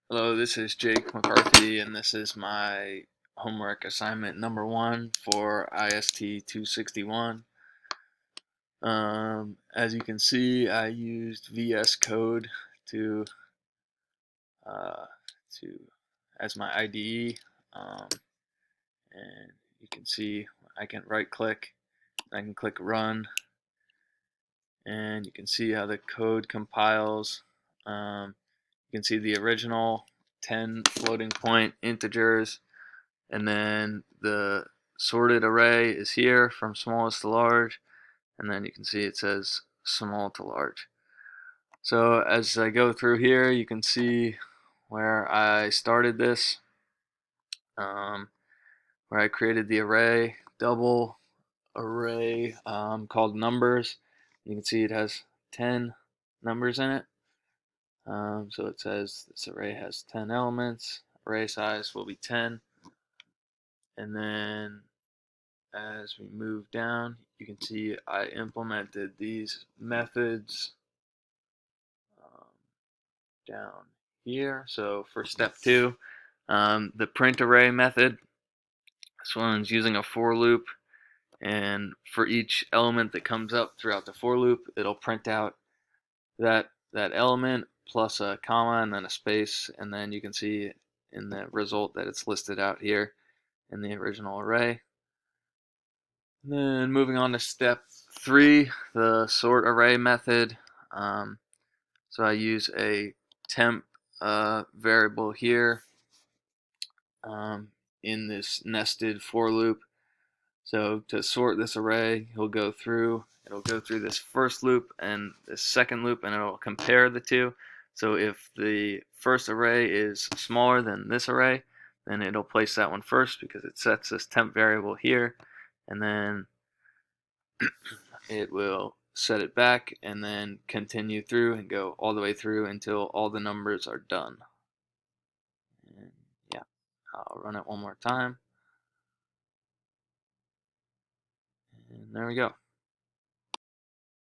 Hello, this is Jake McCarthy, and this is my homework assignment number 1 for IST 261. As you can see, I used VS Code to uh, to as my IDE, and you can see I can right-click, I can click Run, and you can see how the code compiles. You can see the original 10 floating point integers, and then the sorted array is here from smallest to large, and then you can see it says small to large. So as I go through here, you can see where I started this, where I created the array, double array called numbers. You can see it has 10 numbers in it. So it says this array has 10 elements, array size will be 10, and then as we move down, you can see I implemented these methods um, down here. So for step 2, the print array method, this one's using a for loop, and for each element that comes up throughout the for loop, it'll print out that element plus a comma and then a space, and then you can see in the result that it's listed out here in the original array. Then moving on to step 3, the sort array method. So I use a temp variable here in this nested for loop. So to sort this array, it'll go through this first loop and this second loop, and it'll compare the two. So if the first array is smaller than this array, then it'll place that one first because it sets this temp variable here, and then it will set it back and then continue through and go all the way through until all the numbers are done. And yeah, I'll run it one more time. And there we go.